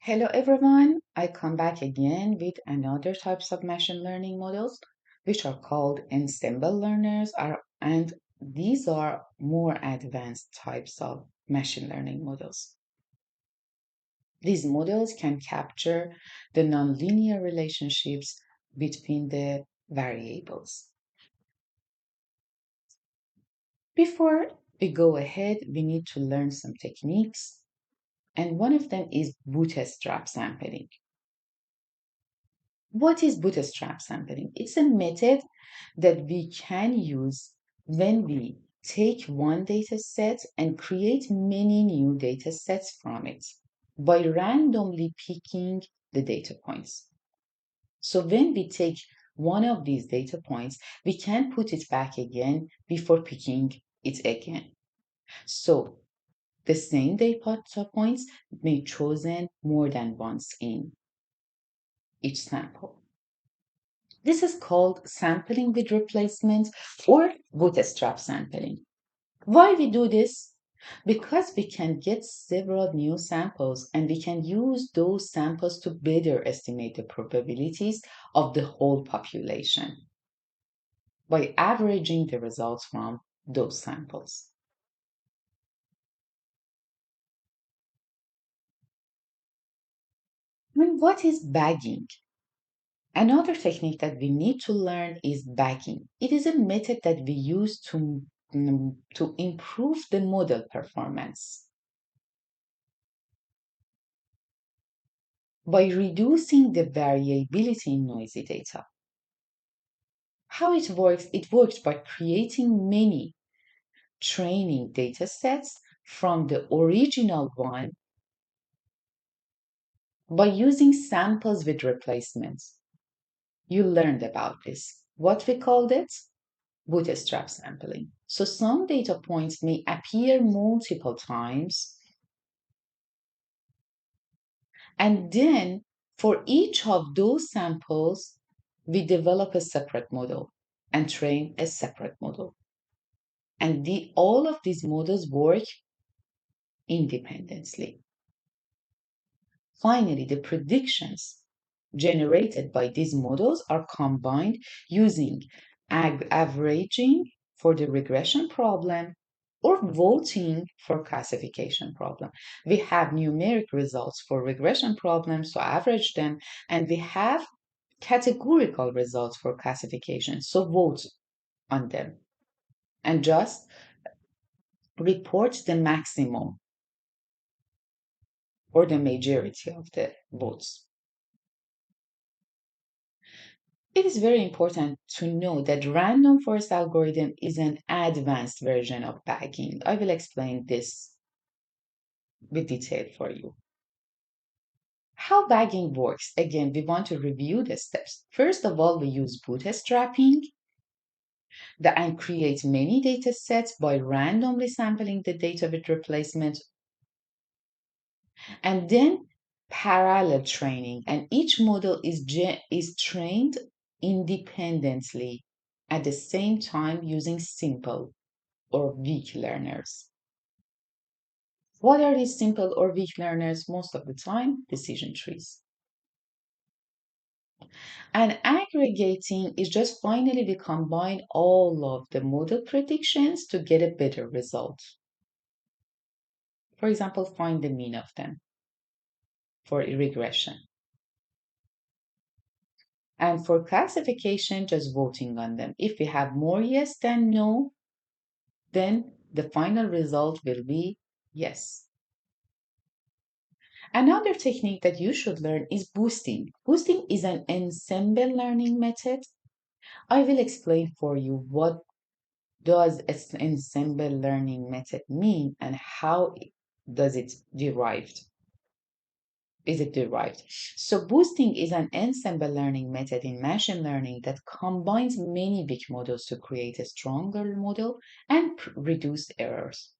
Hello everyone, I come back again with another types of machine learning models which are called ensemble learners and these are more advanced types of machine learning models. These models can capture the nonlinear relationships between the variables. Before we go ahead, we need to learn some techniques, and one of them is bootstrap sampling. What is bootstrap sampling? It's a method that we can use when we take one data set and create many new data sets from it by randomly picking the data points. So when we take one of these data points, we can put it back again before picking it again. So the same data points may be chosen more than once in each sample. This is called sampling with replacement or bootstrap sampling. Why we do this? Because we can get several new samples and we can use those samples to better estimate the probabilities of the whole population by averaging the results from those samples. And what is bagging? Another technique that we need to learn is bagging. It is a method that we use to improve the model performance by reducing the variability in noisy data. How it works? It works by creating many training data sets from the original one by using samples with replacements. You learned about this. What we called it? Bootstrap sampling. So some data points may appear multiple times, and then for each of those samples, we develop a separate model and train a separate model. And all of these models work independently. Finally, the predictions generated by these models are combined using averaging for the regression problem or voting for classification problem. We have numeric results for regression problems, so average them, and we have categorical results for classification, so vote on them and just report the maximum or the majority of the votes. It is very important to know that random forest algorithm is an advanced version of bagging. I will explain this with detail for you. How bagging works? Again, we want to review the steps. First of all, we use bootstrapping and create many data sets by randomly sampling the data with replacement, and then parallel training. And each model is trained independently at the same time using simple or weak learners. What are these simple or weak learners? Most of the time, decision trees. And aggregating is just finally we combine all of the model predictions to get a better result. For example, find the mean of them for regression. And for classification, just voting on them. If we have more yes than no, then the final result will be yes. Another technique that you should learn is boosting. Boosting is an ensemble learning method. I will explain for you what does an ensemble learning method mean and how does it derived. Is it derived? So boosting is an ensemble learning method in machine learning that combines many big models to create a stronger model and reduce errors.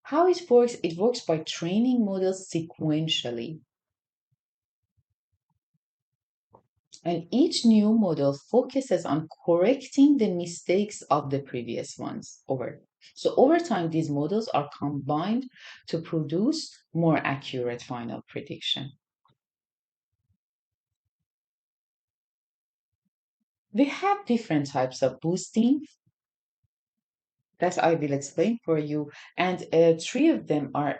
How it works? It works by training models sequentially. And each new model focuses on correcting the mistakes of the previous ones over So over time, these models are combined to produce more accurate final prediction. We have different types of boosting that I will explain for you. And three of them are,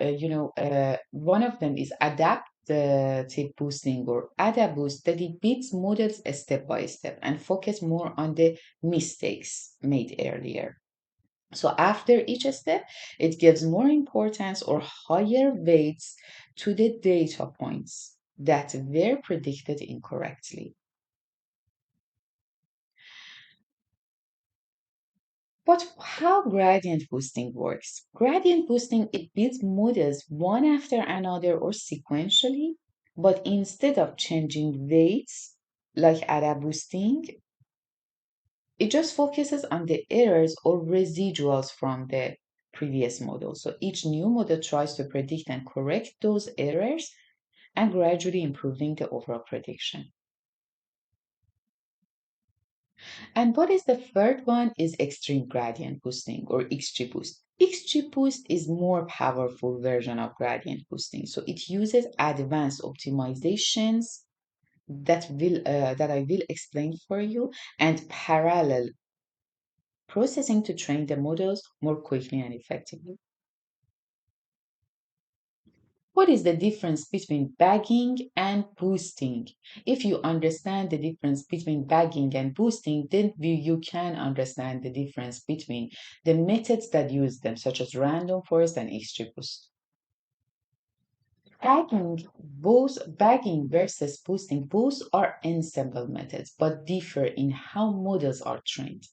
one of them is adaptive boosting or ADA boost, that it beats models step by step and focus more on the mistakes made earlier. So after each step, it gives more importance or higher weights to the data points that were predicted incorrectly. But how gradient boosting works? Gradient boosting, it builds models one after another or sequentially, but instead of changing weights like ADA boosting, it just focuses on the errors or residuals from the previous model. So each new model tries to predict and correct those errors and gradually improving the overall prediction. And what is the third one is extreme gradient boosting or XGBoost. XGBoost is more powerful version of gradient boosting. So it uses advanced optimizations that I will explain for you and parallel processing to train the models more quickly and effectively. What is the difference between bagging and boosting? If you understand the difference between bagging and boosting, then you can understand the difference between the methods that use them, such as random forest and XGBoost. Bagging versus boosting, both are ensemble methods, but differ in how models are trained.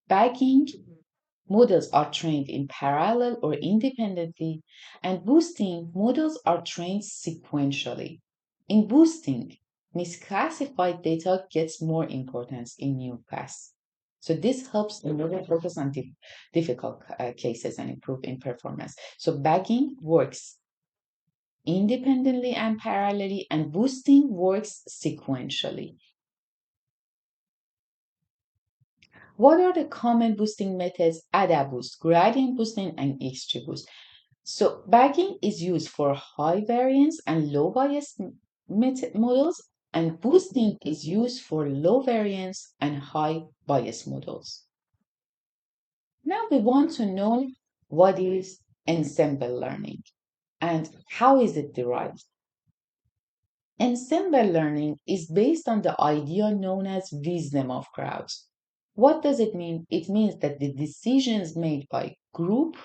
Bagging models are trained in parallel or independently, and boosting models are trained sequentially. In boosting, misclassified data gets more importance in new class. So this helps the model focus on difficult cases and improve in performance. So bagging works independently and parallelly, and boosting works sequentially. What are the common boosting methods? ADA boost, gradient boosting, and XGBoost. So bagging is used for high variance and low bias models, and boosting is used for low variance and high bias models. Now we want to know what is ensemble learning and how is it derived. Ensemble learning is based on the idea known as wisdom of crowds. What does it mean? It means that the decisions made by group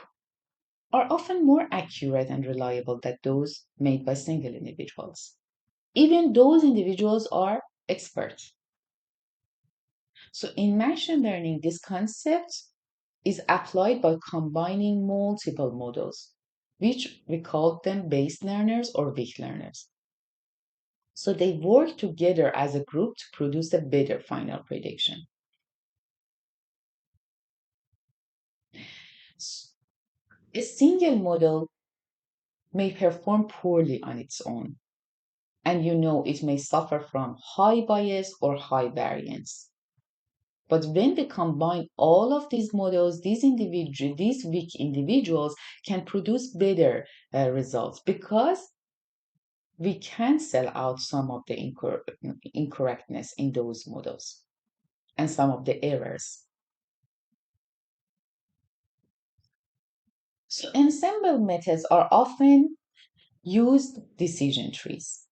are often more accurate and reliable than those made by single individuals. Even those individuals are experts. So in machine learning, this concept is applied by combining multiple models, which we call them base learners or weak learners. So they work together as a group to produce a better final prediction. A single model may perform poorly on its own, and it may suffer from high bias or high variance. But when we combine all of these models, these weak individuals can produce better results because we cancel out some of the incorrectness in those models and some of the errors. So ensemble methods are often used decision trees.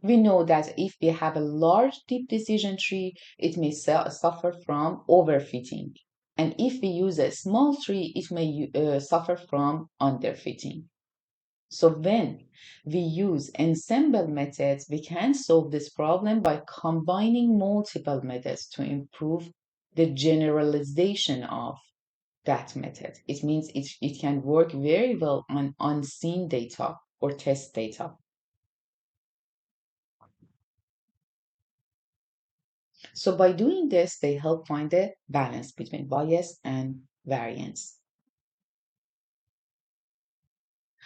We know that if we have a large deep decision tree, it may suffer from overfitting. And if we use a small tree, it may suffer from underfitting. So when we use ensemble methods, we can solve this problem by combining multiple methods to improve the generalization of that method. It means it can work very well on unseen data or test data. So by doing this, they help find the balance between bias and variance.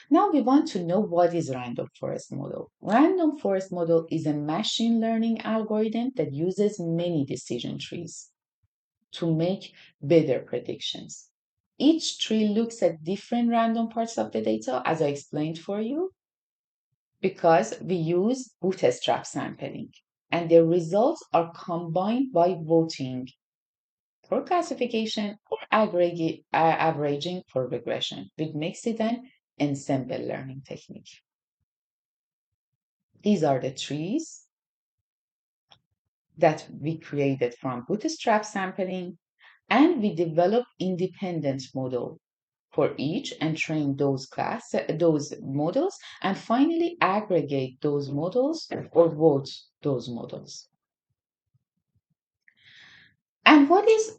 Now we want to know what is random forest model. Random forest model is a machine learning algorithm that uses many decision trees. to make better predictions. Each tree looks at different random parts of the data, as I explained for you, because we use bootstrap sampling. And the results are combined by voting for classification or averaging for regression, which makes it an ensemble learning technique. These are the trees that we created from bootstrap sampling, and we developed independent model for each and train those models, and finally aggregate those models or vote those models. And what is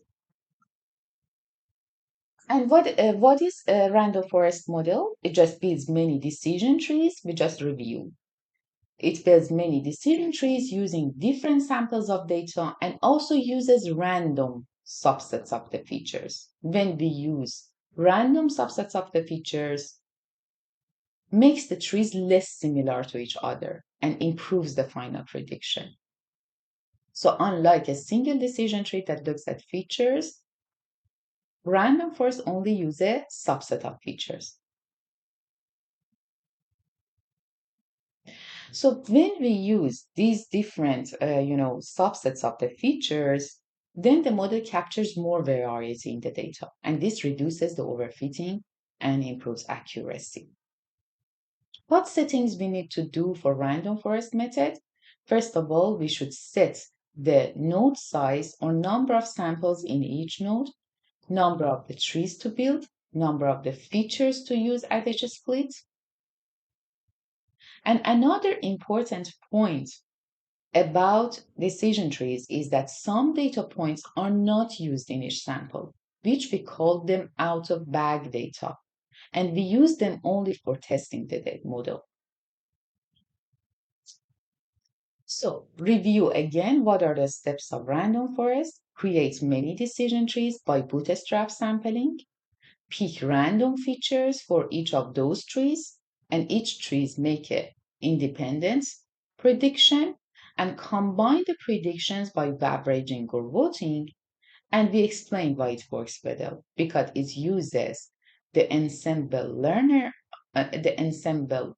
a random forest model? It just builds many decision trees. We just review. It builds many decision trees using different samples of data and also uses random subsets of the features. When we use random subsets of the features, makes the trees less similar to each other and improves the final prediction. So unlike a single decision tree that looks at features, random forest only uses a subset of features. So when we use these different, subsets of the features, then the model captures more variety in the data, and this reduces the overfitting and improves accuracy. What settings we need to do for random forest method? First of all, we should set the node size or number of samples in each node, number of the trees to build, number of the features to use at each split. And another important point about decision trees is that some data points are not used in each sample, which we call them out of bag data, and we use them only for testing the model. So review again, what are the steps of random forest? Create many decision trees by bootstrap sampling, pick random features for each of those trees, and each trees make an independent prediction, and combine the predictions by averaging or voting. And we explain why it works better, because it uses the ensemble learner, the ensemble,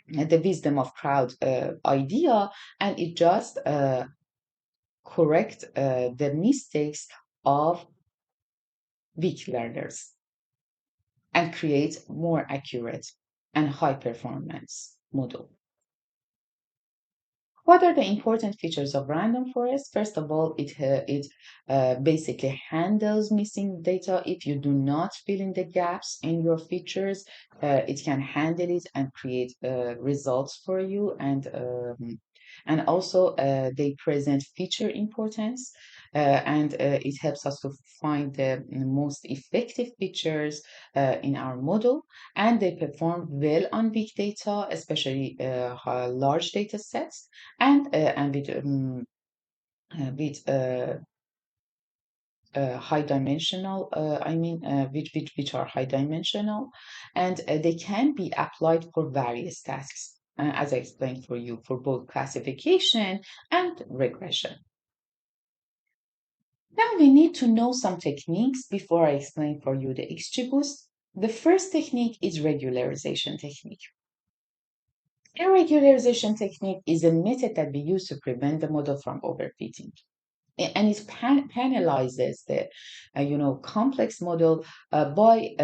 the wisdom of crowd idea, and it just correct the mistakes of weak learners and create more accurate and high performance model. What are the important features of random forest? First of all, it basically handles missing data. If you do not fill in the gaps in your features, it can handle it and create results for you. And also they present feature importance, and it helps us to find the most effective features in our model, and they perform well on big data, especially large data sets, and with high dimensional, which are high dimensional, and they can be applied for various tasks, as I explained for you, for both classification and regression. Now we need to know some techniques before I explain for you the XGBoost. The first technique is regularization technique. A regularization technique is a method that we use to prevent the model from overfitting. And it penalizes the complex model by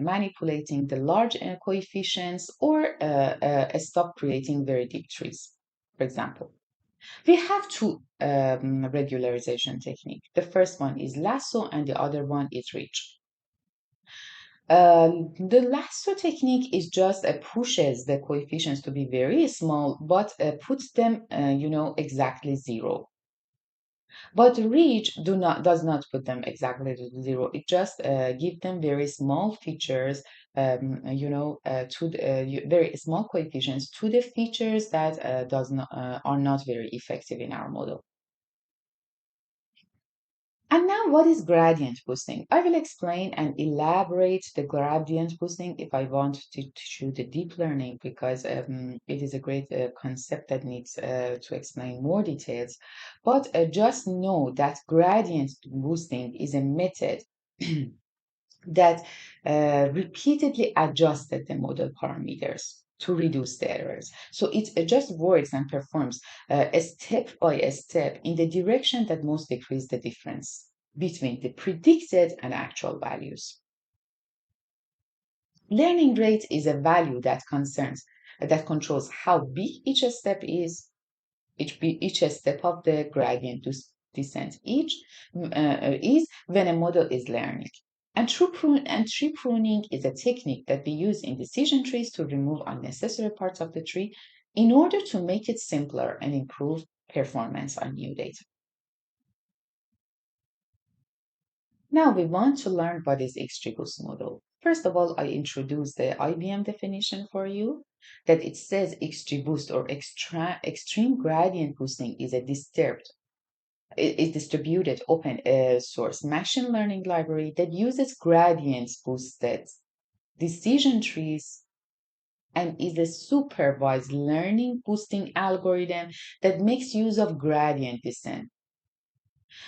manipulating the large coefficients, or stop creating very deep trees, for example. We have two regularization techniques. The first one is lasso and the other one is reach. The lasso technique is just pushes the coefficients to be very small, but puts them, exactly zero. But reach does not put them exactly to zero. It just give them very small features, very small coefficients to the features that does not are not very effective in our model. And now, what is gradient boosting? I will explain and elaborate the gradient boosting if I want to show the deep learning because it is a great concept that needs to explain more details. But just know that gradient boosting is a method that repeatedly adjusted the model parameters to reduce the errors. So it just works and performs a step by step in the direction that most decrease the difference between the predicted and actual values. Learning rate is a value that controls how big each step is, each step of the gradient descent is when a model is learning. And tree pruning is a technique that we use in decision trees to remove unnecessary parts of the tree in order to make it simpler and improve performance on new data. Now we want to learn what is XGBoost model. First of all, I introduce the IBM definition for you that it says XGBoost or extreme gradient boosting is a distributed open source machine learning library that uses gradients boosted decision trees and is a supervised learning boosting algorithm that makes use of gradient descent.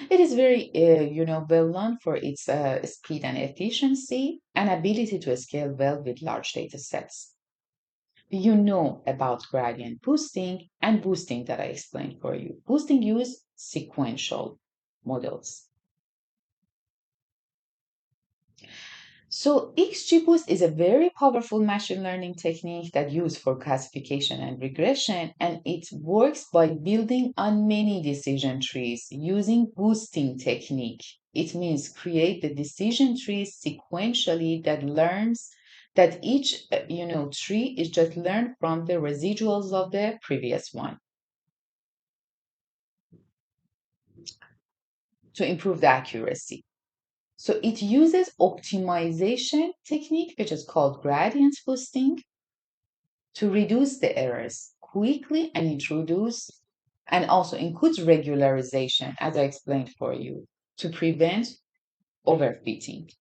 It is very, well known for its speed and efficiency and ability to scale well with large data sets. You know about gradient boosting and boosting that I explained for you. Boosting use sequential models. So XGBoost is a very powerful machine learning technique that used for classification and regression, and it works by building on many decision trees using boosting technique. It means create the decision trees sequentially that learns that each tree is just learned from the residuals of the previous one to improve the accuracy. So it uses optimization technique, which is called gradient boosting, to reduce the errors quickly and introduce and also includes regularization, as I explained for you, to prevent overfitting.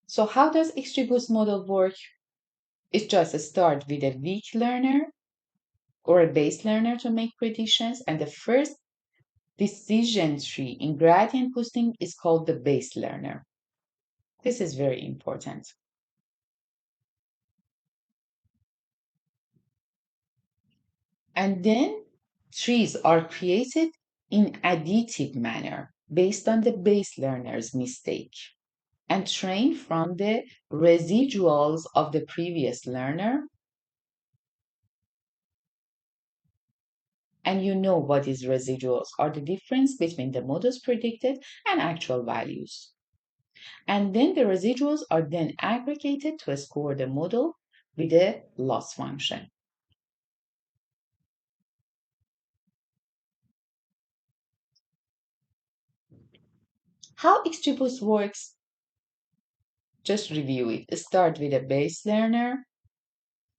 So how does XGBoost model work? It's just a start with a weak learner or a base learner to make predictions, and the first decision tree in gradient boosting is called the base learner. This is very important. And then trees are created in additive manner based on the base learner's mistake and trained from the residuals of the previous learner. And you know what is residuals are the difference between the models predicted and actual values. And then the residuals are then aggregated to score the model with a loss function. How XGBoost works? Just review it. Start with a base learner,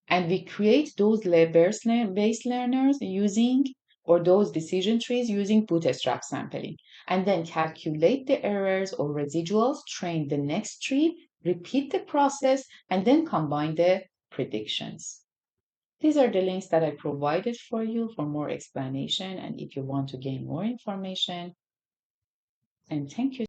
and we create those base learners using or those decision trees using bootstrap sampling, and then calculate the errors or residuals, train the next tree, repeat the process, and then combine the predictions. These are the links that I provided for you for more explanation and if you want to gain more information. And thank you